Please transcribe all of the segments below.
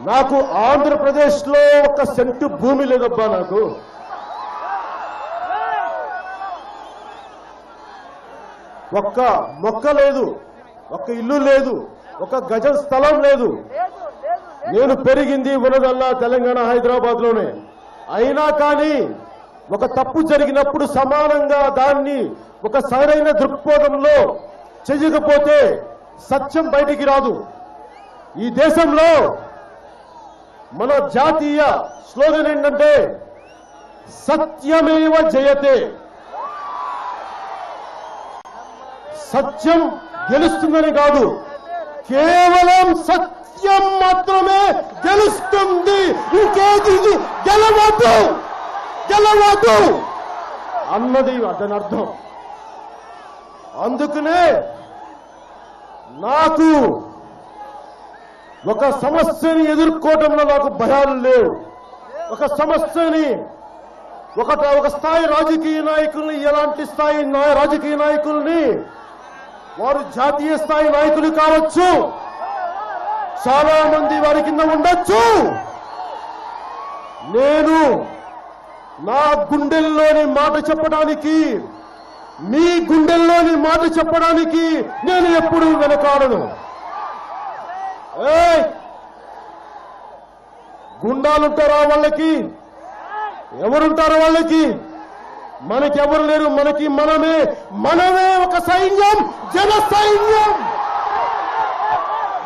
నాకు ఆంధ్రప్రదేశ్లో ఒక సెంటు భూమి లేదబ్బా. నాకు ఒక్క మొక్క లేదు, ఒక్క ఇల్లు లేదు, ఒక గజం స్థలం లేదు. నేను పెరిగింది ఉన్నదల్లా తెలంగాణ హైదరాబాద్ లోనే. అయినా కానీ ఒక తప్పు జరిగినప్పుడు సమానంగా దాన్ని ఒక సరైన దృక్పథంలో చెయ్యకపోతే సత్యం బయటికి రాదు. ఈ దేశంలో మన జాతీయ స్లోగన్ ఏంటంటే సత్యమేవ జయతే. సత్యం గెలుస్తుందని కాదు, కేవలం సత్యం మాత్రమే గెలుస్తుంది. ఇంకేది గెలవదు గెలవదు అన్నది అతని అర్థం. అందుకనే నాకు ఒక సమస్యని ఎదుర్కోవడంలో నాకు భయాలు లేవు. ఒక సమస్యని ఒక స్థాయి రాజకీయ నాయకుల్ని, ఎలాంటి స్థాయి రాజకీయ నాయకుల్ని, వారు జాతీయ స్థాయి నాయకులు కావచ్చు, చాలా మంది వారి కింద ఉండొచ్చు. నేను నా గుండెల్లోని మాట చెప్పడానికి, మీ గుండెల్లోని మాట చెప్పడానికి నేను ఎప్పుడూ వెనకాడను. గుండాలుంటారా వాళ్ళకి? ఎవరుంటారో వాళ్ళకి? మనకెవరు లేరు. మనకి మనమే ఒక సైన్యం, జన సైన్యం.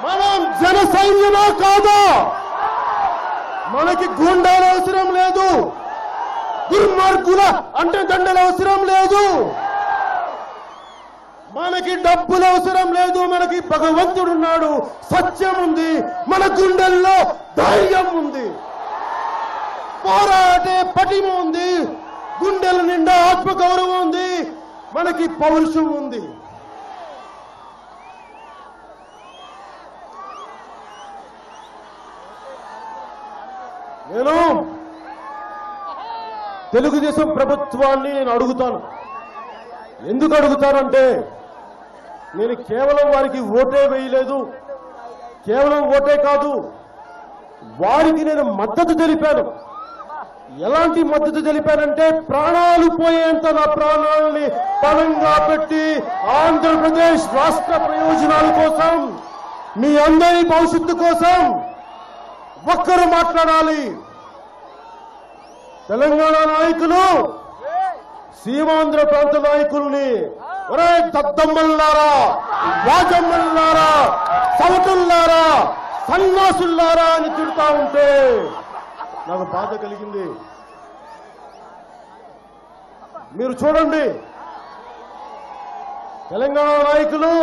మనం జన సైన్యమా కాదా? మనకి గుండాల అవసరం లేదు, దుర్మార్గుల అంటే దండల అవసరం లేదు, మనకి డబ్బుల అవసరం లేదు. మనకి భగవంతుడున్నాడు, సత్యం ఉంది, మన గుండెల్లో ధైర్యం ఉంది, పోరాటే పటిమ ఉంది, గుండెల నిండా ఆత్మగౌరవం ఉంది, మనకి పౌరుషం ఉంది. నేను తెలుగుదేశం ప్రభుత్వాన్ని అడుగుతాను. ఎందుకు అడుగుతానంటే, నేను కేవలం వారికి ఓటే వేయలేదు, కేవలం ఓటే కాదు, వారికి నేను మద్దతు తెలిపాను. ఎలాంటి మద్దతు తెలిపానంటే, ప్రాణాలు పోయేంత నా ప్రాణాలని పణంగా పెట్టి ఆంధ్రప్రదేశ్ రాష్ట్ర ప్రయోజనాల కోసం, మీ అందరి భవిష్యత్తు కోసం ఒక్కరు మాట్లాడాలి. తెలంగాణ నాయకులు సీమాంధ్ర ప్రాంత నాయకుల్ని ఒరే దద్దమ్మల్లారా, వాజమ్మల్లారా, సవటుల్లారా, సన్నాసుల్లారా అని తిడుతా ఉంటే నాకు బాధ కలిగింది. మీరు చూడండి, తెలంగాణ నాయకులు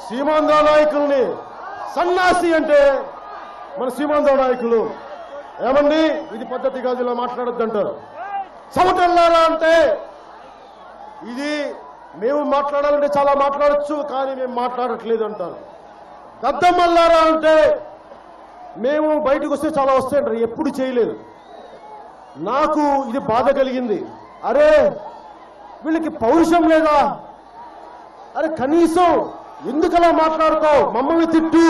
సీమాంధ్ర నాయకుల్ని సన్నాసి అంటే మన సీమాంధ్ర నాయకులు ఏమండి ఇది పద్ధతి కాదు, ఇలా మాట్లాడొద్దు అంటారు. సమటల్లారా అంటే ఇది మేము మాట్లాడాలంటే చాలా మాట్లాడచ్చు, కానీ మేము మాట్లాడట్లేదు అంటారు. దద్దమ్మల్లారా అంటే మేము బయటకు వస్తే చాలా వస్తాయంటారు, ఎప్పుడు చేయలేదు. నాకు ఇది బాధ కలిగింది. అరే వీళ్ళకి పౌరుషం లేదా? అరే కనీసం ఎందుకలా మాట్లాడతావు? మమ్మల్ని తిట్టు,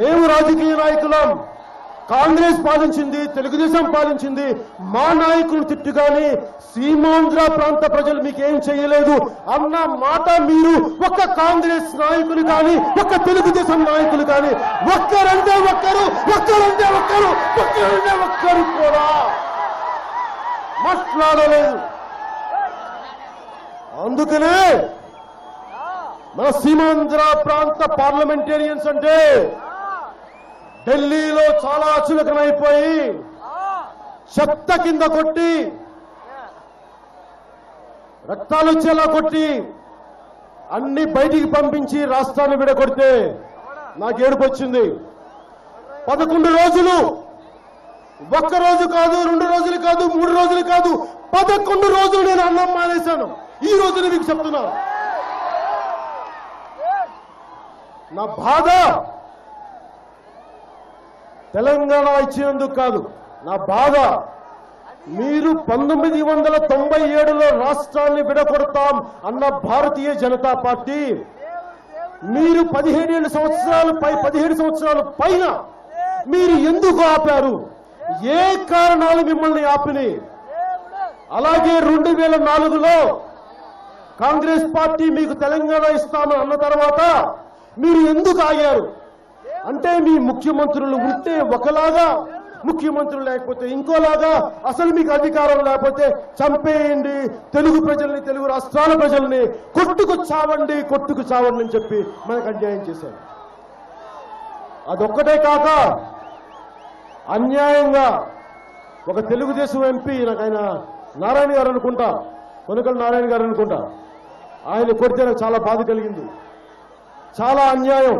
మేము రాజకీయ నాయకులం, కాంగ్రెస్ పాలించింది, తెలుగుదేశం పాలించింది, మా నాయకులు తిట్టు, కానీ సీమాంధ్ర ప్రాంత ప్రజలు మీకేం చేయలేదు అన్న మాట మీరు ఒక్క కాంగ్రెస్ నాయకులు కానీ, ఒక్క తెలుగుదేశం నాయకులు కానీ ఒక్కరంటే ఒక్కరు కూడా మాట్లాడలేదు. అందుకనే మన సీమాంధ్ర ప్రాంత పార్లమెంటేరియన్స్ అంటే ఢిల్లీలో చాలా చులకనైపోయి చెత్త కింద కొట్టి, రక్తాలు వచ్చేలా కొట్టి, అన్ని బయటికి పంపించి రాష్ట్రాన్ని విడగొడితే నాకు ఏడుపు వచ్చింది. 11 రోజులు, ఒక్క రోజు కాదు, 2 రోజులు కాదు, 3 రోజులు కాదు, 11 రోజులు నేను అన్నం మానేశాను. ఈ రోజున మీకు చెప్తున్నా, నా బాధ తెలంగాణ ఇచ్చినందుకు కాదు, నా బాధ మీరు 1997లో రాష్ట్రాన్ని విడగొడతాం అన్న భారతీయ జనతా పార్టీ, మీరు 17 సంవత్సరాల పైన మీరు ఎందుకు ఆపారు? ఏ కారణాలు మిమ్మల్ని ఆపినాయి? అలాగే 2004లో కాంగ్రెస్ పార్టీ మీకు తెలంగాణ ఇస్తామని అన్న తర్వాత మీరు ఎందుకు ఆగారు? అంటే మీ ముఖ్యమంత్రులు ఉంటే ఒకలాగా, ముఖ్యమంత్రులు లేకపోతే ఇంకోలాగా, అసలు మీకు అధికారం లేకపోతే చంపేయండి తెలుగు ప్రజల్ని, తెలుగు రాష్ట్రాల ప్రజల్ని కొట్టుకు చావండి అని చెప్పి మనకు అన్యాయం చేశారు. అదొక్కటే కాక అన్యాయంగా ఒక తెలుగుదేశం ఎంపీ, నాకు ఆయన నారాయణ గారు అనుకుంటా, కొనకల నారాయణ గారు అనుకుంటా, ఆయన కొడితే నాకు చాలా బాధ కలిగింది. చాలా అన్యాయం.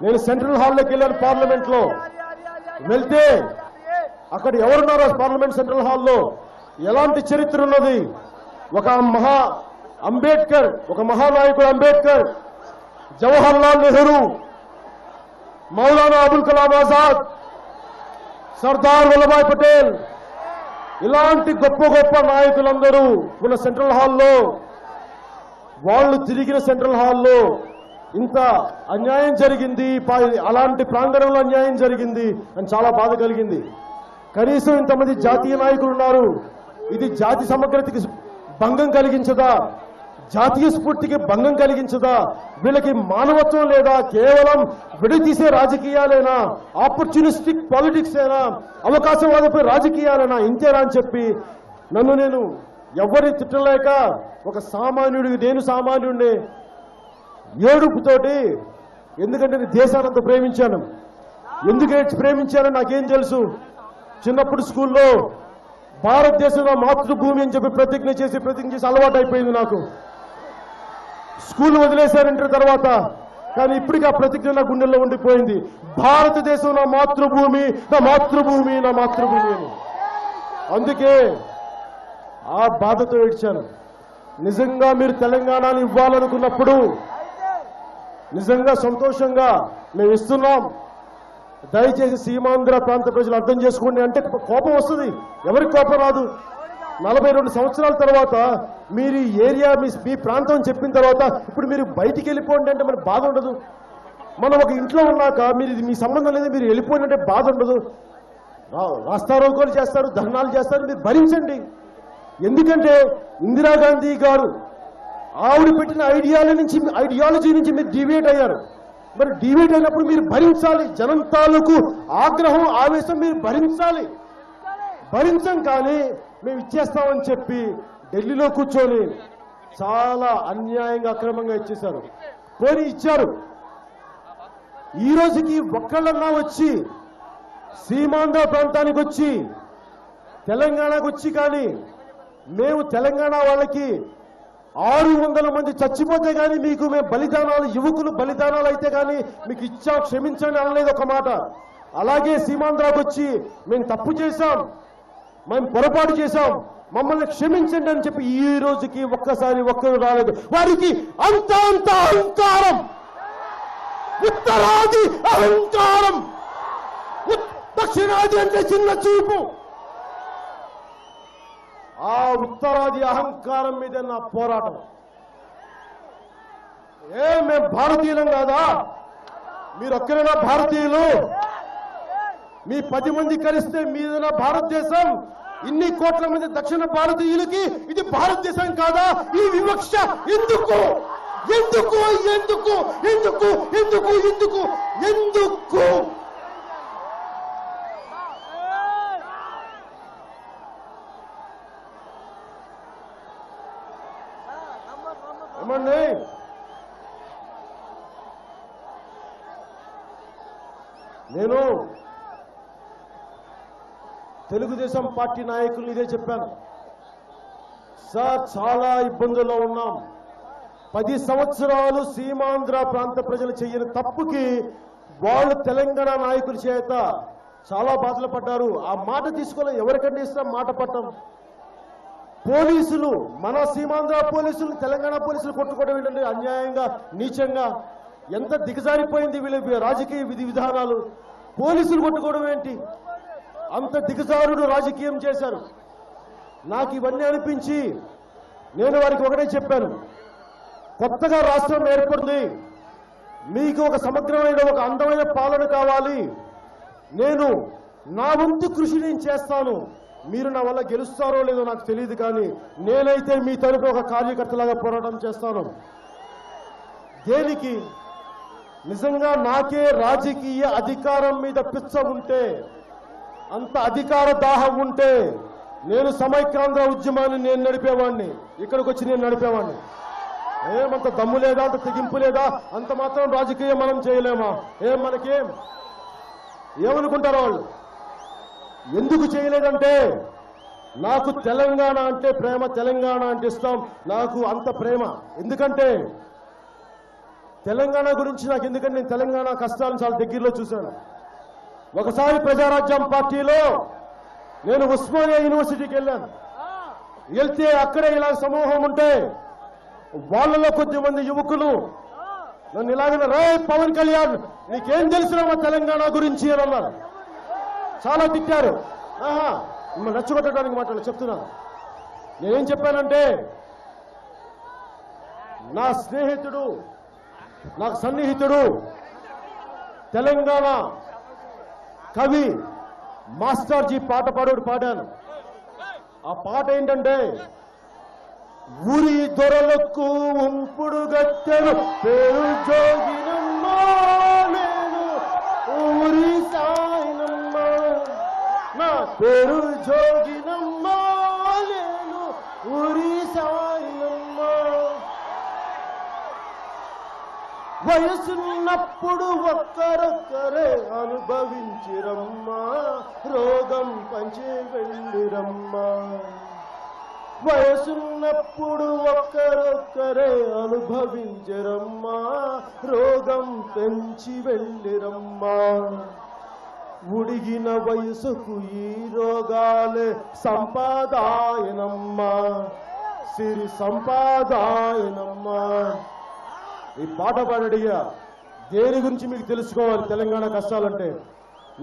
నేను సెంట్రల్ హాల్లోకి వెళ్ళాను, పార్లమెంట్లో వెళ్తే అక్కడ ఎవరున్నారో పార్లమెంట్ సెంట్రల్ హాల్లో ఎలాంటి చరిత్ర ఉన్నది? ఒక అంబేద్కర్, ఒక మహానాయకుడు అంబేద్కర్, జవహర్ లాల్ నెహ్రూ, మౌలానా అబుల్ కలాం ఆజాద్, సర్దార్ వల్లభాయ్ పటేల్, ఇలాంటి గొప్ప గొప్ప నాయకులందరూ ఉన్న సెంట్రల్ హాల్లో, వాళ్ళు తిరిగిన సెంట్రల్ హాల్లో ఇంత అన్యాయం జరిగింది, అలాంటి ప్రాంగణంలో అన్యాయం జరిగింది అని చాలా బాధ కలిగింది. కనీసం ఇంతమంది జాతీయ నాయకులు ఉన్నారు. ఇది జాతి సమగ్రతకి భంగం కలిగించదా? జాతీయ స్ఫూర్తికి భంగం కలిగించదా? వీళ్ళకి మానవత్వం లేదా? కేవలం విడదీసే రాజకీయాలేనా? ఆపర్చునిస్టిక్ పాలిటిక్స్ ఏనా? అవకాశవాదపై రాజకీయాలేనా? ఇంతేనా అని చెప్పి నేను ఎవరిని తిట్టలేక ఒక సామాన్యుడికి, నేను సామాన్యుడిని ఏడుపుతోటి, ఎందుకంటే నేను దేశానంత ప్రేమించాను. ఎందుకు ప్రేమించానో నాకేం తెలుసు. చిన్నప్పుడు స్కూల్లో భారతదేశంలో మాతృభూమి అని చెప్పి ప్రతిజ్ఞ చేసి అలవాటు అయిపోయింది నాకు. స్కూల్ వదిలేశారు ఇంటర్ తర్వాత, కానీ ఇప్పటికీ ఆ ప్రతిజ్ఞ నా గుండెల్లో ఉండిపోయింది. భారతదేశం నా మాతృభూమి, నా మాతృభూమి, నా మాతృభూమి అని. అందుకే ఆ బాధతో ఏడ్చాను. నిజంగా మీరు తెలంగాణని ఇవ్వాలనుకున్నప్పుడు నిజంగా సంతోషంగా మేము ఇస్తున్నాం, దయచేసి సీమాంధ్ర ప్రాంత ప్రజలు అర్థం చేసుకోండి అంటే కోపం వస్తుంది. ఎవరికి కోపం రాదు? 42 సంవత్సరాల తర్వాత మీరు ఈ ఏరియా, మీ ప్రాంతం చెప్పిన తర్వాత ఇప్పుడు మీరు బయటికి వెళ్ళిపోండి అంటే మనకు బాధ ఉండదు. మనం ఒక ఇంట్లో ఉన్నాక మీరు మీ సంబంధం లేదు, మీరు వెళ్ళిపోండి అంటే బాధ ఉండదు. రాస్తారోకోలు చేస్తారు, ధర్నాలు చేస్తారు, మీరు భరించండి. ఎందుకంటే ఇందిరాగాంధీ గారు ఆవిడ పెట్టిన ఐడియాలజీ నుంచి మీరు డివియేట్ అయ్యారు. మరి డివియేట్ అయినప్పుడు మీరు భరించాలి. జనం తాలూకు ఆగ్రహం, ఆవేశం మీరు భరించాలి. భరించం కానీ మేము ఇచ్చేస్తామని చెప్పి ఢిల్లీలో కూర్చొని చాలా అన్యాయంగా, అక్రమంగా ఇచ్చేశారు. పోనీ ఇచ్చారు. ఈ రోజుకి ఒక్కళ్ళన్నా వచ్చి సీమాంధ్ర ప్రాంతానికి వచ్చి, తెలంగాణకు వచ్చి, కానీ మేము తెలంగాణ వాళ్ళకి 600 మంది చచ్చిపోతే కానీ మీకు మేము బలిదానాలు, యువకులు బలిదానాలు అయితే కానీ మీకు ఇచ్చాం, క్షమించండి అనలేదు ఒక మాట. అలాగే సీమాంధ్రకు వచ్చి మేము తప్పు చేశాం, మేము పొరపాటు చేశాం, మమ్మల్ని క్షమించండి అని చెప్పి ఈ రోజుకి ఒక్కరు రాలేదు. వారికి అంత అహంకారం, ఉత్తరాది అహంకారం, దక్షిణాది అంటే చిన్న చూపు. ఆ ఉత్తరాది అహంకారం మీద నా పోరాటం. మేము భారతీయులం కాదా? మీరు ఒక్కరైనా భారతీయులు? మీ 10 మంది కలిస్తే మీదైనా భారతదేశం. ఇన్ని కోట్ల మంది దక్షిణ భారతీయులకి ఇది భారతదేశం కాదా? ఈ వివక్ష ఎందుకు? ఎందుకు ఎందుకు ఎందుకు ఎందుకు ఎందుకు ఎందుకు? ఏమండి, నేను తెలుగుదేశం పార్టీ నాయకులు ఇదే చెప్పాను. సార్, చాలా ఇబ్బందుల్లో ఉన్నాం. 10 సంవత్సరాలు సీమాంధ్ర ప్రాంత ప్రజలు చేయని తప్పుకి వాళ్ళు తెలంగాణ నాయకుల చేత చాలా బాధలు పడ్డారు. ఆ మాట తీసుకోలేదు. ఎవరికంటే ఇస్తాం మాట పట్టం. పోలీసులు, మన సీమాంధ్ర పోలీసులు తెలంగాణ పోలీసులు కొట్టుకోవడం ఏంటంటే అన్యాయంగా, నీచంగా. ఎంత దిగజారిపోయింది వీళ్ళ రాజకీయ విధి విధానాలు. పోలీసులు కొట్టుకోవడం ఏంటి? అంత దిగజారుడు రాజకీయం చేశారు. నాకు ఇవన్నీ అనిపించి నేను వారికి ఒకటే చెప్పాను, కొత్తగా రాష్ట్రం ఏర్పడింది, మీకు ఒక సమగ్రమైన, ఒక అందమైన పాలన కావాలి. నేను నా వంతు కృషి నేను చేస్తాను. మీరు నా వల్ల గెలుస్తారో లేదో నాకు తెలియదు, కానీ నేనైతే మీ తరపు ఒక కార్యకర్తలాగా పోరాటం చేస్తాను. దేనికి? నిజంగా నాకే రాజకీయ అధికారం మీద పిచ్చ ఉంటే, అంత అధికార దాహం ఉంటే నేను సమైక్యాంధ్ర ఉద్యమాన్ని నేను నడిపేవాడిని. ఇక్కడికి వచ్చి నేను నడిపేవాడిని. ఏమంత దమ్ము లేదా, అంత తెగింపు లేదా? అంత మాత్రం రాజకీయం మనం చేయలేమా? మనకేం ఏమనుకుంటారు వాళ్ళు? ఎందుకు చేయలేదంటే నాకు తెలంగాణ అంటే ప్రేమ, తెలంగాణ అంటే ఇష్టం. నాకు అంత ప్రేమ ఎందుకంటే తెలంగాణ గురించి నాకు, ఎందుకంటే నేను తెలంగాణ కష్టాలను చాలా దగ్గరలో చూశాను. ఒకసారి ప్రజారాజ్యం పార్టీలో నేను ఉస్మానియా యూనివర్సిటీకి వెళ్ళాను. వెళ్తే అక్కడే ఇలా సమూహం ఉంటే వాళ్ళలో కొద్దిమంది యువకులు నన్ను ఇలాగ రే పవన్ కళ్యాణ్ నీకేం తెలిసిన మా తెలంగాణ గురించి అని అన్నారు. చాలా తిట్టారు. నచ్చగొట్టడానికి మాట్లాడాలి చెప్తున్నాను. నేనేం చెప్పానంటే, నా స్నేహితుడు, నాకు సన్నిహితుడు, తెలంగాణ కవి మాస్టర్జీ పాట పాడాను. ఆ పాట ఏంటంటే, ఊరి దొరలకు ఉంపుడు గట్టెను పేరు జోగినమ్మా, నేను ఊరి సాయినమ్మా, నా పేరు జోగినమ్మా, నేను ఊరి సాయినమ్మా. వయసున్నప్పుడు ఒక్కరొక్కరే అనుభవించిరమ్మా, రోగం పంచి వెళ్ళిరమ్మా. వయసున్నప్పుడు ఒక్కరొక్కరే అనుభవించరమ్మా, రోగం పెంచి వెళ్ళిరమ్మా. ఉడిగిన వయసుకు ఈ రోగాలే సంపాదాయనమ్మా, సిరి సంపాదాయనమ్మా. ఈ పాట పాడడిగా దేని గురించి మీకు తెలుసుకోవాలి? తెలంగాణ కష్టాలంటే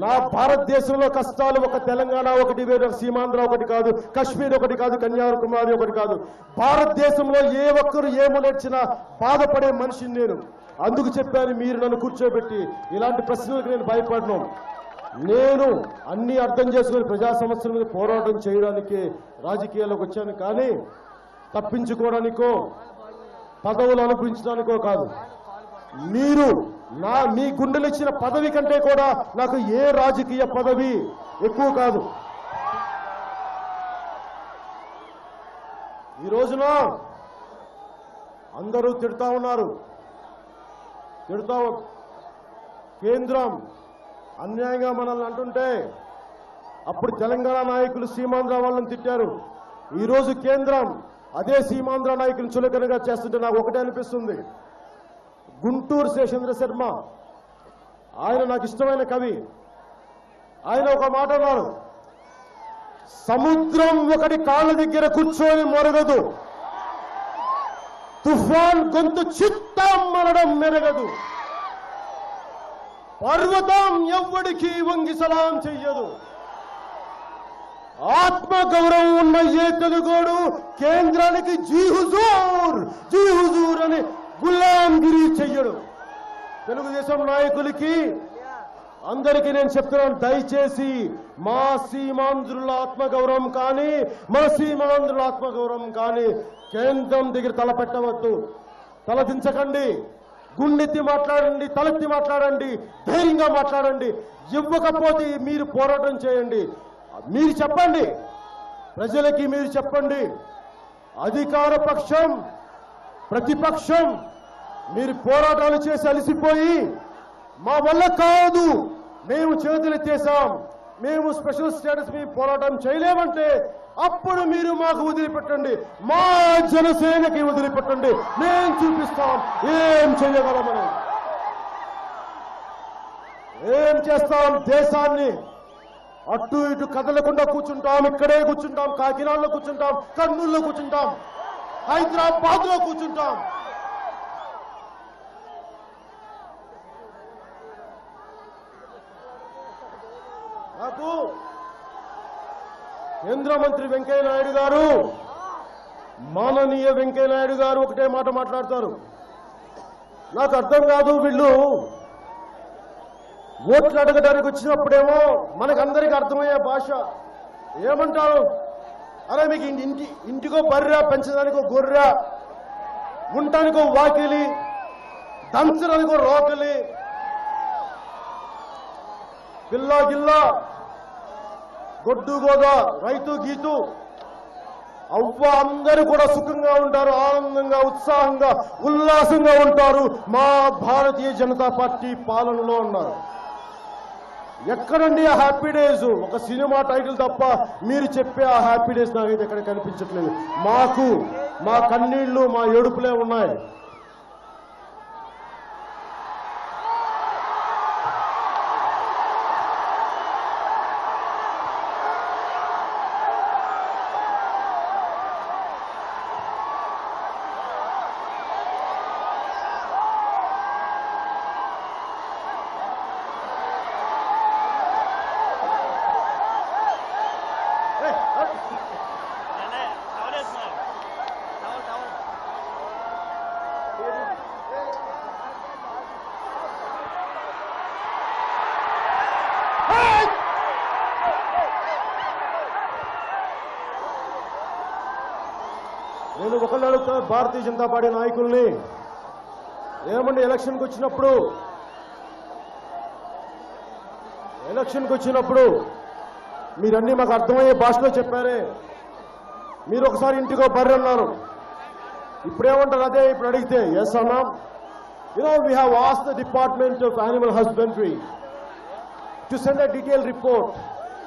నా భారతదేశంలో కష్టాలు ఒక తెలంగాణ ఒకటి, వేరే సీమాంధ్ర ఒకటి కాదు, కశ్మీర్ ఒకటి కాదు, కన్యాకుమారి ఒకటి కాదు. భారతదేశంలో ఏ ఒక్కరు ఏమొచ్చినా బాధపడే మనిషిని నేను. అందుకు చెప్పాను, మీరు నన్ను కూర్చోబెట్టి ఇలాంటి ప్రశ్నలకు నేను భయపడను. నేను అన్ని అర్థం చేసుకుని ప్రజా సమస్యల మీద పోరాటం చేయడానికి రాజకీయాల్లోకి వచ్చాను, కానీ తప్పించుకోవడానికో పదవులు అనుభవించడానికో కాదు. మీరు మీ గుండెలు ఇచ్చిన పదవి కంటే కూడా నాకు ఏ రాజకీయ పదవి ఎక్కువ కాదు. ఈ రోజున అందరూ తిడతా ఉన్నారు, కేంద్రం అన్యాయంగా మనల్ని అంటుంటే అప్పుడు తెలంగాణ నాయకులు సీమాంధ్ర వాళ్ళని తిట్టారు. ఈరోజు కేంద్రం అదే సీమాంధ్ర నాయకులు చులకనగా చేస్తుంటే నాకు ఒకటే అనిపిస్తుంది. గుంటూరు శేషేంద్ర శర్మ, ఆయన నాకు ఇష్టమైన కవి, ఆయన ఒక మాట అన్నారు, సముద్రం ఒకటి కాళ్ళ దగ్గర కూర్చొని మొరగదు, తుఫాన్ గొంతు చిత్తం మనడం మెరగదు, పర్వతం ఎవ్వడికి వంగి సలాం చెయ్యదు, ఆత్మ గౌరవం ఉన్న ఏ తెలుగోడు కేంద్రానికి జీ హుజూర్ అని గులాంగిరి చెయ్యడు. తెలుగుదేశం నాయకులకి అందరికీ నేను చెప్తున్నాను, దయచేసి మా సీమాంధ్రుల ఆత్మగౌరవం కానీ, మన సీమాంధ్రుల ఆత్మగౌరవం కానీ కేంద్రం దగ్గర తలపెట్టవద్దు. తలదించకండి, గుండెత్తి మాట్లాడండి, తలెత్తి మాట్లాడండి, ధైర్యంగా మాట్లాడండి. ఇవ్వకపోతే మీరు పోరాటం చేయండి. మీరు చెప్పండి, ప్రజలకి మీరు చెప్పండి. అధికార పక్షం, ప్రతిపక్షం మీరు పోరాటాలు చేసి అలసిపోయి మా వల్ల కాదు, మేము చేతులెత్తేసాం, మేము స్పెషల్ స్టేటస్ మేము పోరాటం చేయలేమంటే అప్పుడు మీరు మాకు వదిలిపెట్టండి, మా జనసేనకి వదిలిపెట్టండి, మేము చూపిస్తాం ఏం చేయగలమని. ఏం చేస్తాం? దేశాన్ని అటు ఇటు కదలకుండా కూర్చుంటాం, ఇక్కడే కూర్చుంటాం, కాకినాడలో కూర్చుంటాం, కర్నూలులో కూర్చుంటాం, హైదరాబాద్ లో కూర్చుంటాం. నాకు కేంద్ర మంత్రి వెంకయ్య నాయుడు గారు, మాననీయ వెంకయ్య నాయుడు గారు ఒకటే మాట మాట్లాడతారు. నాకు అర్థం కాదు, వీళ్ళు ఓట్లు అడగడానికి వచ్చినప్పుడేమో మనకందరికీ అర్థమయ్యే భాష ఏమంటారు? అరే మీకు ఇంటికో బర్రె, పెంచడానికో గొర్రె, ఉండటానికో వాకిలి, దంచడానికో రోకలి, పిల్ల గిల్ల, గొడ్డు గోద, రైతు గీతు, అవ్వ అందరూ కూడా సుఖంగా ఉంటారు, ఆనందంగా, ఉత్సాహంగా, ఉల్లాసంగా ఉంటారు. మా భారతీయ జనతా పార్టీ పాలనలో ఉన్నారు. ఎక్కడండి ఆ హ్యాపీ డేస్? ఒక సినిమా టైటిల్ తప్ప మీరు చెప్పే ఆ హ్యాపీ డేస్ నాకైతే ఎక్కడ కనిపించట్లేదు. మాకు మా కన్నీళ్లు, మా ఏడుపులే ఉన్నాయి. నేను ఒకళ్ళు అడుగుతా భారతీయ జనతా పార్టీ నాయకుల్ని, ఏమండి ఎలక్షన్కి వచ్చినప్పుడు మీరన్నీ మాకు అర్థమయ్యే భాషలో చెప్పారే. మీరు ఒకసారి ఇంటికో బర్రె అన్నారు, ఇప్పుడేమంటారు? అదే ఇప్పుడు అడిగితే ఎస్ అన్నా. We have asked the department of animal husbandry to send a detailed report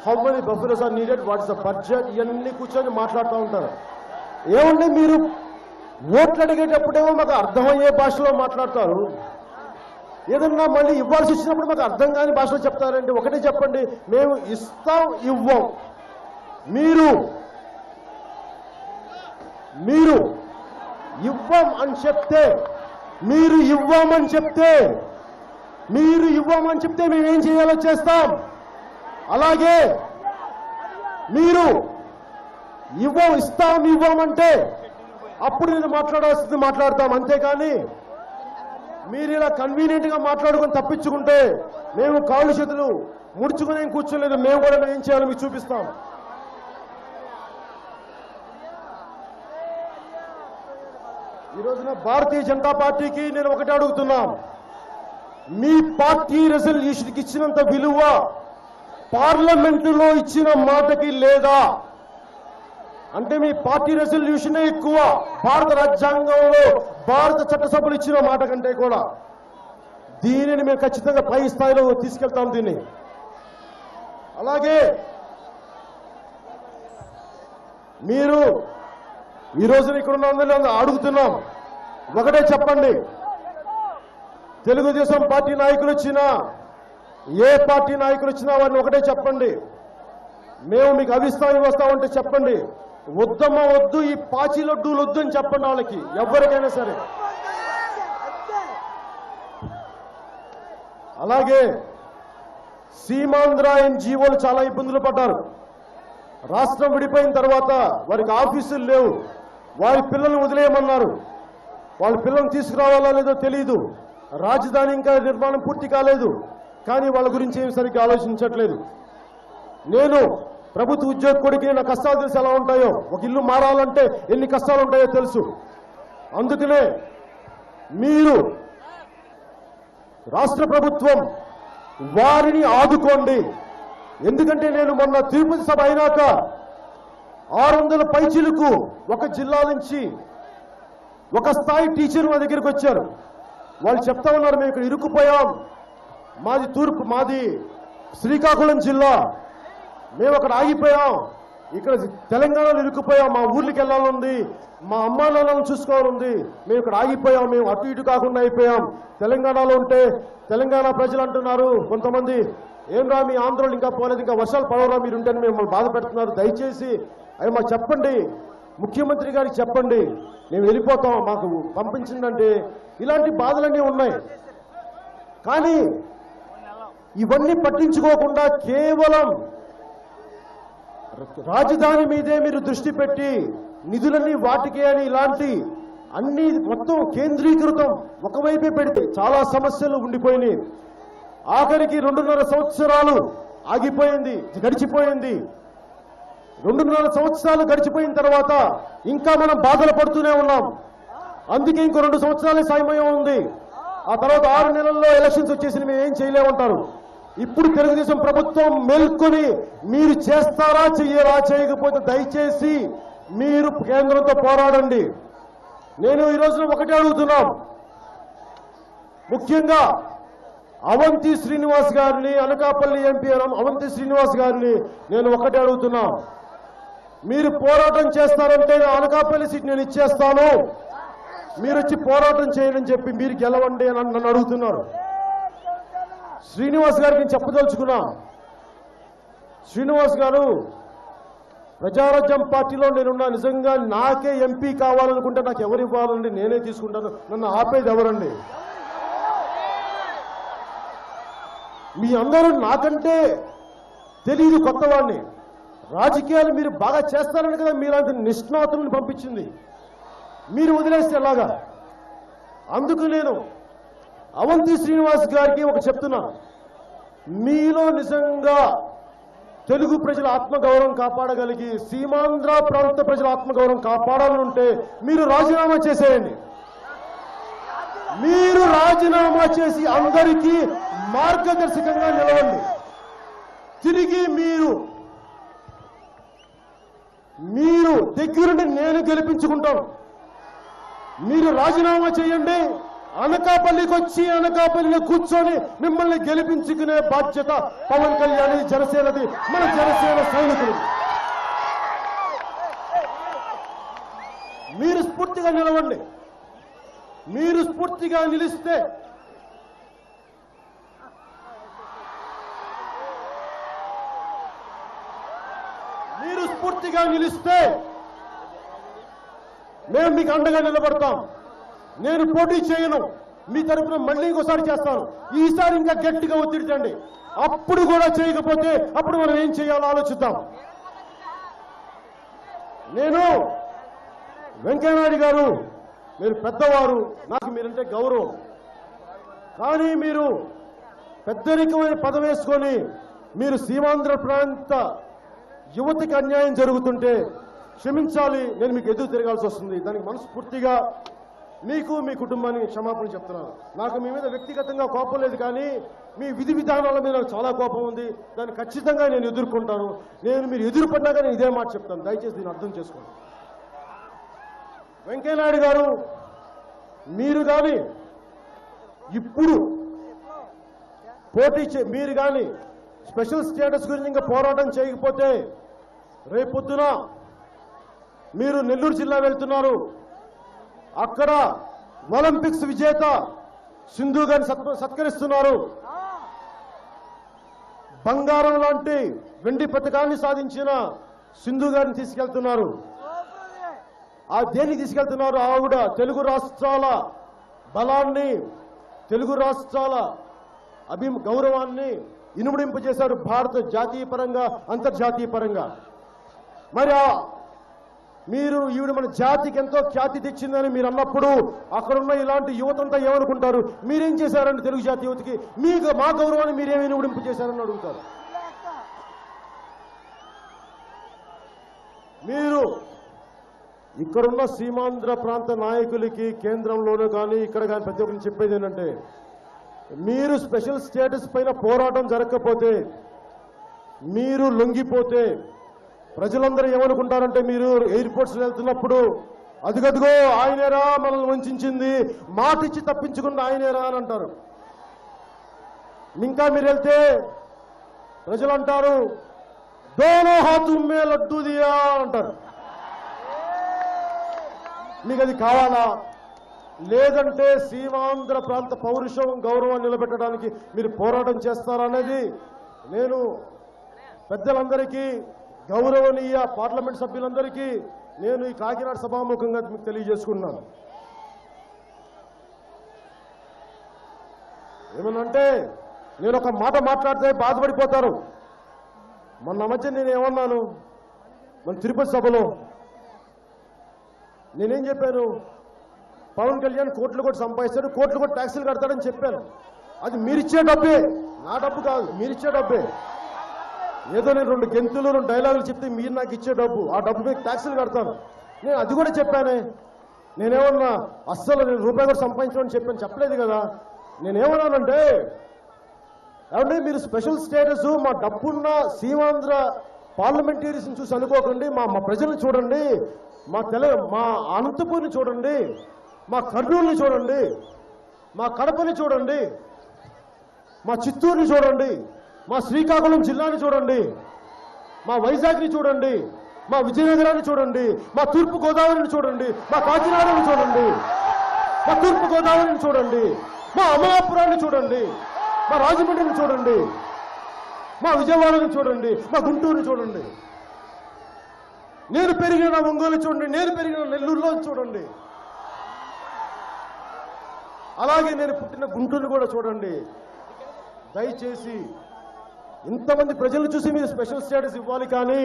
how many buffaloes are needed, what is the budget, ఇవన్నీ కూర్చొని మాట్లాడుతూ ఉంటారు. ఏమంటే మీరు ఓట్లు అడిగేటప్పుడేమో మాకు అర్థమయ్యే భాషలో మాట్లాడతారు, ఏదన్నా మళ్ళీ ఇవ్వాల్సి వచ్చినప్పుడు మాకు అర్థం కాని భాషలో చెప్తారండి. ఒకటే చెప్పండి, మేము ఇస్తాం ఇవ్వం. మీరు ఇవ్వం అని చెప్తే, మీరు ఇవ్వమని చెప్తే మేమేం చేయాలో చేస్తాం. అలాగే మీరు ఇవ్వమంటే అప్పుడు నేను మాట్లాడాల్సింది మాట్లాడతాం. అంతేకాని మీరు ఇలా కన్వీనియంట్ గా మాట్లాడుకొని తప్పించుకుంటే మేము కాళ్ళు చేతులు ముడుచుకుని ఏం కూర్చోలేదు. మేము కూడా ఏం చేయాలో మీకు చూపిస్తాం. ఈ రోజున భారతీయ జనతా పార్టీకి నేను ఒకటే అడుగుతున్నా, మీ పార్టీ రెజల్యూషన్కి ఇచ్చినంత విలువ పార్లమెంటులో ఇచ్చిన మాటకి లేదా? అంటే మీ పార్టీ రెజల్యూషనే ఎక్కువ భారత రాజ్యాంగంలో, భారత చట్టసభలు ఇచ్చిన మాట కంటే కూడా. దీనిని మేము ఖచ్చితంగా పై స్థాయిలో తీసుకెళ్తాం దీన్ని. అలాగే మీరు ఈ రోజున ఇక్కడ ఉన్న అందరినీ అడుగుతున్నాం, ఒకటే చెప్పండి. తెలుగుదేశం పార్టీ నాయకులు వచ్చినా, ఏ పార్టీ నాయకులు వచ్చినా వారిని ఒకటే చెప్పండి, మేము మీకు ఇస్తామంటే చెప్పండి, వద్దమ్మా వద్దు, ఈ పాచి లడ్డూలు వద్దు అని చెప్పండి వాళ్ళకి, ఎవరికైనా సరే. అలాగే సీమాంధ్ర ఎన్జీఓలు చాలా ఇబ్బందులు పడ్డారు. రాష్ట్రం విడిపోయిన తర్వాత వారికి ఆఫీసులు లేవు, వారి పిల్లల్ని వదిలేయమన్నారు. వాళ్ళ పిల్లల్ని తీసుకురావాలా లేదో తెలియదు. రాజధాని ఇంకా నిర్మాణం పూర్తి కాలేదు, కానీ వాళ్ళ గురించి ఏమి సరిగ్గా ఆలోచించట్లేదు. నేను ప్రభుత్వ ఉద్యోగకుడికి నా కష్టాలు తెలుసు ఎలా ఉంటాయో. ఒక ఇల్లు మారాలంటే ఎన్ని కష్టాలు ఉంటాయో తెలుసు. అందుకనే మీరు రాష్ట్ర ప్రభుత్వం వారిని ఆదుకోండి. ఎందుకంటే నేను మొన్న తిరుపతి సభ అయినాక 600 పైచీలకు ఒక జిల్లా నుంచి ఒక స్థాయి టీచర్ మా దగ్గరికి వచ్చారు. వాళ్ళు చెప్తా ఉన్నారు, మేము ఇక్కడ ఇరుక్కుపోయాం, మాది శ్రీకాకుళం జిల్లా, మేము అక్కడ ఆగిపోయాం, ఇక్కడ తెలంగాణలో ఇరుక్కుపోయాం, మా ఊర్లకి వెళ్ళాలనుంది, మా అమ్మా నాన్నలను చూసుకోవాలంది, మేము ఇక్కడ ఆగిపోయాం, మేము అటు ఇటు కాకుండా అయిపోయాం. తెలంగాణలో ఉంటే తెలంగాణ ప్రజలు అంటున్నారు కొంతమంది, ఏం రా మీ ఆంధ్రోళ్ళు ఇంకా పోలేదు, ఇంకా వర్షాలు పడవరా మీరు ఉంటే మిమ్మల్ని బాధ పెడుతున్నారు, దయచేసి అవి మాకు చెప్పండి, ముఖ్యమంత్రి గారికి చెప్పండి, మేము వెళ్ళిపోతాం, మాకు పంపించిందంటే. ఇలాంటి బాధలన్నీ ఉన్నాయి. కానీ ఇవన్నీ పట్టించుకోకుండా కేవలం రాజధాని మీదే మీరు దృష్టి పెట్టి నిధులన్నీ వాటికే అని ఇలాంటి అన్ని మొత్తం కేంద్రీకృతం ఒకవైపే పెడితే చాలా సమస్యలు ఉండిపోయినాయి. ఆఖరికి 2.5 సంవత్సరాలు ఆగిపోయింది, గడిచిపోయింది. 2.5 సంవత్సరాలు గడిచిపోయిన తర్వాత ఇంకా మనం బాధలు పడుతూనే ఉన్నాం. అందుకే ఇంకో 2 సంవత్సరాలే సమయం ఉంది. ఆ తర్వాత 6 నెలల్లో ఎలక్షన్స్ వచ్చేసి మేము ఏం చేయలేమంటారు. ఇప్పుడు తెలుగుదేశం ప్రభుత్వం మేల్కొని మీరు చేస్తారా చెయ్యరా, చేయకపోతే దయచేసి మీరు కేంద్రంతో పోరాడండి. నేను ఈ రోజున ఒకటే అడుగుతున్నాం, ముఖ్యంగా అవంతి శ్రీనివాస్ గారిని, అనకాపల్లి ఎంపీ అవంతి శ్రీనివాస్ గారిని నేను ఒకటే అడుగుతున్నా, మీరు పోరాటం చేస్తారంటే అనకాపల్లి సీట్ నేను ఇచ్చేస్తాను, మీరు వచ్చి పోరాటం చేయాలని చెప్పి మీరు గెలవండి అని నన్ను అడుగుతున్నారు. శ్రీనివాస్ గారికి నేను చెప్పదలుచుకున్నా, శ్రీనివాస్ గారు ప్రజారాజ్యం పార్టీలో నేనున్నా, నిజంగా నాకే ఎంపీ కావాలనుకుంటే నాకు ఎవరు ఇవ్వాలండి, నేనే తీసుకుంటాను, నన్ను ఆపేది ఎవరండి? మీ అందరూ నాకంటే తెలియదు కొత్తవాడిని, రాజకీయాలు మీరు బాగా చేస్తారని కదా మీలాంటి నిష్ణాతులను పంపించింది, మీరు వదిలేస్తే ఎలాగా? అందుకు నేను అవంతి శ్రీనివాస్ గారికి ఒక చెప్తున్నా, మీలో నిజంగా తెలుగు ప్రజల ఆత్మగౌరవం కాపాడగలిగి సీమాంధ్ర ప్రాంత ప్రజల ఆత్మగౌరవం కాపాడాలనుంటే మీరు రాజీనామా చేసేయండి. మీరు రాజీనామా చేసి అందరికీ మార్గదర్శకంగా నిలవండి. తిరిగి మీరు దగ్గరుండి నేను గెలిపించుకుంటాను. మీరు రాజీనామా చేయండి, అనకాపల్లికి వచ్చి అనకాపల్లిలో కూర్చొని మిమ్మల్ని గెలిపించుకునే బాధ్యత పవన్ కళ్యాణ్ జనసేనది, మన జనసేన సైనికులు. మీరు స్ఫూర్తిగా నిలవండి. మీరు స్ఫూర్తిగా నిలిస్తే మేము మీకు అండగా నిలబడతాం. నేను పోటీ చేయను, మీ తరఫున మళ్ళీ ఇంకోసారి చేస్తాను. ఈసారి ఇంకా గట్టిగా ఒత్తిడి, అప్పుడు కూడా చేయకపోతే అప్పుడు మనం ఏం చేయాలో ఆలోచిద్దాం. నేను వెంకయ్యనాయుడు గారు, మీరు పెద్దవారు, నాకు మీరంటే గౌరవం, కానీ మీరు పెద్దరికమైన పదవి వేసుకొని మీరు సీమాంధ్ర ప్రాంత యువతకి అన్యాయం జరుగుతుంటే క్షమించాలి, నేను మీకు ఎదురు తిరగాల్సి వస్తుంది. దానికి మనస్ఫూర్తిగా మీకు మీ కుటుంబానికి క్షమాపణ చెప్తున్నాను. నాకు మీ మీద వ్యక్తిగతంగా కోపం లేదు, కానీ మీ విధి విధానాల మీద నాకు చాలా కోపం ఉంది. దాన్ని ఖచ్చితంగా నేను ఎదుర్కొంటాను. నేను మీరు ఎదురుపడినాక నేను ఇదే మాట చెప్తాను, దయచేసి దీన్ని అర్థం చేసుకోండి. వెంకయ్యనాయుడు గారు, మీరు కానీ ఇప్పుడు మీరు కానీ స్పెషల్ స్టేటస్ గురించి ఇంకా పోరాటం చేయకపోతే రేపొద్దున మీరు నెల్లూరు జిల్లా వెళ్తున్నారు, అక్కడ ఒలింపిక్స్ విజేత సింధు గారిని సత్కరిస్తున్నారు, బంగారం లాంటి వెండి పథకాన్ని సాధించిన సింధు గారిని తీసుకెళ్తున్నారు. ఆ దేన్ని తీసుకెళ్తున్నారు? ఆవిడ తెలుగు రాష్ట్రాల బలాన్ని, తెలుగు రాష్ట్రాల గౌరవాన్ని ఇనుమడింపజేశారు, భారత జాతీయ పరంగా అంతర్జాతీయ పరంగా. మరి మీరు ఈవిడ మన జాతికి ఎంతో ఖ్యాతి తెచ్చిందని మీరు అన్నప్పుడు అక్కడున్న ఇలాంటి యువతంతా ఏమనుకుంటారు? మీరేం చేశారండి తెలుగు జాతి యువతకి? మా గౌరవాన్ని మీరేమీ ఇనుమడింపు చేశారని అడుగుతారు. మీరు ఇక్కడున్న సీమాంధ్ర ప్రాంత నాయకులకి కేంద్రంలోనూ కానీ ఇక్కడ కానీ ప్రతి ఒక్కరిని చెప్పేది ఏంటంటే, మీరు స్పెషల్ స్టేటస్ పైన పోరాటం జరగకపోతే, మీరు లొంగిపోతే ప్రజలందరూ ఏమనుకుంటారంటే, మీరు ఎయిర్పోర్ట్స్ వెళ్తున్నప్పుడు అదిగదిగో ఆయనేరా మనల్ని వంచింది, మాట ఇచ్చి తప్పించుకున్న ఆయనేరా అని అంటారు. ఇంకా మీరు వెళ్తే ప్రజలు అంటారు, దోనో హాతు మే లడ్డూ దియా అంటారు. మీకు అది కావాలా? లేదంటే సీమాంధ్ర ప్రాంత పౌరుషం గౌరవం నిలబెట్టడానికి మీరు పోరాటం చేస్తారనేది నేను పెద్దలందరికీ, గౌరవనీయ పార్లమెంట్ సభ్యులందరికీ నేను ఈ కాకినాడ సభాముఖంగా మీకు తెలియజేసుకున్నాను. ఏమనంటే, నేను ఒక మాట మాట్లాడితే బాధపడిపోతారు. మొన్న మధ్య నేను ఏమన్నాను, మన తిరుపతి సభలో నేనేం చెప్పాను? పవన్ కళ్యాణ్ కోట్లు సంపాదిస్తాడు, కోట్లు ట్యాక్సులు కడతాడని చెప్పాను. అది మీరిచ్చే డబ్బే, నా డబ్బు కాదు, మీరిచ్చే డబ్బే. ఏదో నేను 2 గెంతులు 2 డైలాగులు చెప్తే మీరు నాకు ఇచ్చే డబ్బు, ఆ డబ్బు మీకు ట్యాక్సులు కడతాను. నేను అది కూడా చెప్పానే. నేనేమన్నా అస్సలు నేను రూపాయి కూడా సంపాదించమని చెప్పలేదు కదా. నేనేమన్నానంటే, ఏమంటే మీరు స్పెషల్ స్టేటస్ మా డబ్బున్న సీమాంధ్ర పార్లమెంటరీస్ని చూసి అనుకోకండి, మా ప్రజల్ని చూడండి, మా అనంతపూర్ని చూడండి, మా కర్నూలుని చూడండి, మా కడపని చూడండి, మా చిత్తూరుని చూడండి, మా శ్రీకాకుళం జిల్లాని చూడండి, మా వైజాగ్ని చూడండి, మా విజయనగరాన్ని చూడండి, మా తూర్పు గోదావరిని చూడండి, మా కాకినాడని చూడండి, మా తూర్పు గోదావరిని చూడండి, మా అమలాపురాన్ని చూడండి, మా రాజమండ్రిని చూడండి, మా విజయవాడని చూడండి, మా గుంటూరుని చూడండి, నేను పెరిగిన ఒంగోలు చూడండి, నేను పెరిగిన నెల్లూరులో చూడండి, అలాగే నేను పుట్టిన గుంటూరుని కూడా చూడండి. దయచేసి ఇంతమంది ప్రజలు చూసి మీరు స్పెషల్ స్టేటస్ ఇవ్వాలి. కానీ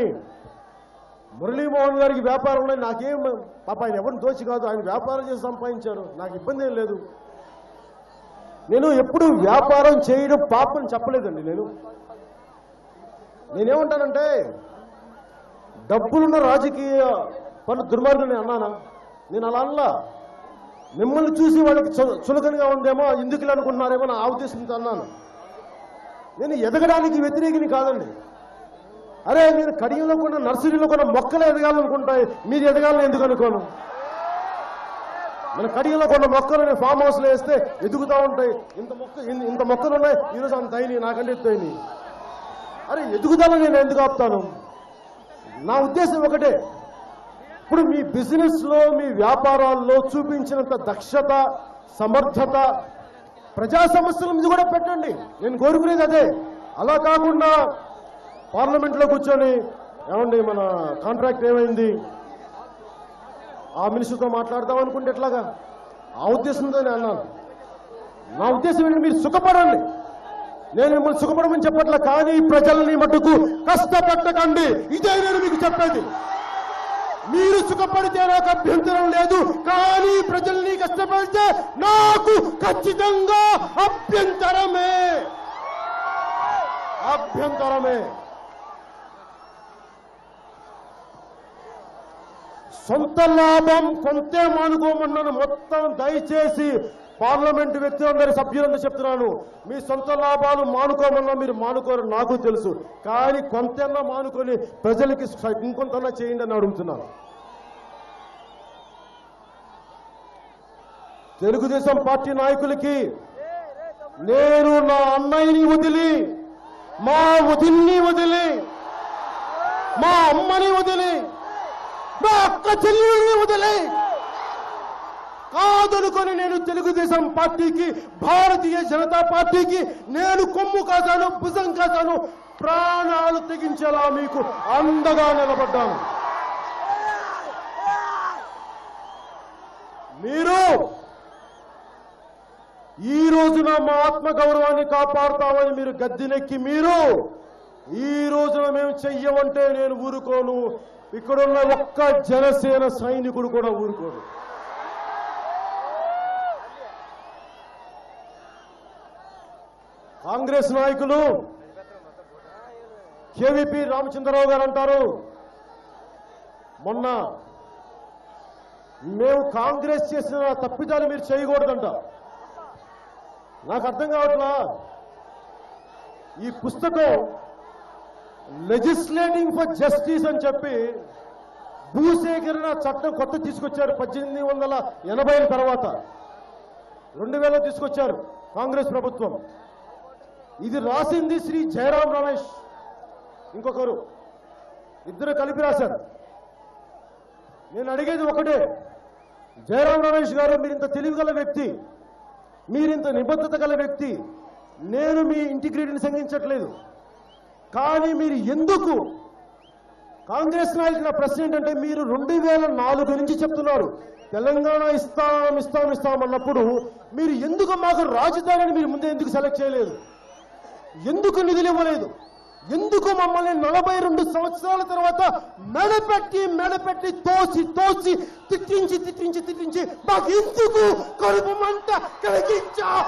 మురళీమోహన్ గారికి వ్యాపారం ఉన్నాయి, నాకేం పాప, ఆయన ఎవరిని దోచి కాదు, ఆయన వ్యాపారం చేసి సంపాదించాడు, నాకు ఇబ్బంది ఏం లేదు. నేను ఎప్పుడు వ్యాపారం చేయడం పాపని చెప్పలేదండి. నేనేమంటానంటే, డబ్బులున్న రాజకీయ పనులు దుర్మార్గుని అన్నానా? నేను అలా అనలా. మిమ్మల్ని చూసి వాళ్ళకి చులకనగా ఉందేమో, ఎందుకు ఇలా అనుకుంటున్నారేమో నా ఉద్దేశంతో అన్నాను. నేను ఎదగడానికి వ్యతిరేకిని కాదండి. అరే, నేను కడియంలో కొన్న నర్సరీలో కొన్న మొక్కలు ఎదగాలనుకుంటాయి, మీరు ఎదగాలని ఎందుకు అనుకోను? మన కడియంలో కొన్న మొక్కలు నేను ఫామ్ హౌస్లో వేస్తే ఎదుగుతూ ఉంటాయి. ఇంత మొక్కలు ఉన్నాయి, ఈరోజు అంత అయినాయి, నాకంటే ఎత్తు. అరే, ఎదుగుదల నేను ఎందుకు ఆపుతాను? నా ఉద్దేశం ఒకటే, ఇప్పుడు మీ బిజినెస్లో మీ వ్యాపారాల్లో చూపించినంత దక్షత, సమర్థత ప్రజా సమస్యల మీద కూడా పెట్టండి. నేను కోరుకునేది అదే. అలా కాకుండా పార్లమెంట్లో కూర్చొని, ఏమండి మన కాంట్రాక్ట్ ఏమైంది, ఆ మినిస్టర్తో మాట్లాడదాం అనుకుంటే ఎట్లాగా? ఆ ఉద్దేశంతో నేను అన్నాను. నా ఉద్దేశం ఏంటి, మీరు సుఖపడండి. నేను మిమ్మల్ని సుఖపడమని చెప్పట్లా, కానీ ప్రజల్ని మటుకు కష్టపెట్టకండి. ఇదే నేను మీకు చెప్పేది. మీరు సుఖపడితే నాకు అభ్యంతరం లేదు, కానీ ప్రజల్ని కష్టపడితే నాకు ఖచ్చితంగా అభ్యంతరమే. సొంత లాభం కొంతే మానుకోమన్నాను మొత్తం. దయచేసి పార్లమెంటు వ్యక్తులందరి సభ్యులందరూ చెప్తున్నాను, మీ సొంత లాభాలు మానుకోమన్నా మీరు మానుకోరు, నాకు తెలుసు. కానీ కొంతన్నా మానుకొని ప్రజలకి ఇంకొంతన్నా చేయండి అని అడుగుతున్నాను. తెలుగుదేశం పార్టీ నాయకులకి నేను నా అన్నయ్యని వదిలి, మా వదిన్ని వదిలి, మా అమ్మని వదిలి, మా అక్క చెల్లెల్ని వదిలి కాదనుకొని నేను తెలుగుదేశం పార్టీకి, భారతీయ జనతా పార్టీకి నేను కొమ్ము కాశాను, భుజం కాశాను, ప్రాణాలు తెగించేలా మీకు అండగా నిలబడ్డాను. మీరు ఈ రోజున మా ఆత్మగౌరవాన్ని కాపాడుతామని మీరు గద్దెనెక్కి, మీరు ఈ రోజున మేము చెయ్యమంటే నేను ఊరుకోను. ఇక్కడున్న ఒక్క జనసేన సైనికుడు కూడా ఊరుకోడు. కాంగ్రెస్ నాయకులు కేవీపీ రామచంద్రరావు గారు అంటారు, మొన్న మేము కాంగ్రెస్ చేసిన తప్పిదాలు మీరు చేయకూడదంట. నాకు అర్థం కావట్లా. ఈ పుస్తకం లెజిస్లేటింగ్ ఫర్ జస్టిస్ అని చెప్పి భూసేకరణ చట్టం కొత్త తీసుకొచ్చారు 1880 తర్వాత, 2000 తీసుకొచ్చారు కాంగ్రెస్ ప్రభుత్వం. ఇది రాసింది శ్రీ జయరాం రమేష్, ఇంకొకరు, ఇద్దరు కలిపి రాశారు. నేను అడిగేది ఒకటే, జయరాం రమేష్ గారు, మీరింత తెలివిగల వ్యక్తి, మీరింత నిబద్ధత గల వ్యక్తి, నేను మీ ఇంటిగ్రిటీని శంకించట్లేదు, కానీ మీరు ఎందుకు కాంగ్రెస్ నాయకుల నా ప్రశ్న ఏంటంటే, మీరు 2004 నుంచి చెప్తున్నారు తెలంగాణ ఇస్తామన్నప్పుడు మీరు ఎందుకు మాకు రాజధానిని మీరు ముందే ఎందుకు సెలెక్ట్ చేయలేదు? ఎందుకు నిధులు ఇవ్వలేదు? ఎందుకు మమ్మల్ని 42 సంవత్సరాల తర్వాత మెడపెట్టి తోసి తిట్టించి మాకు ఎందుకు కడుపు మంట కలిగించా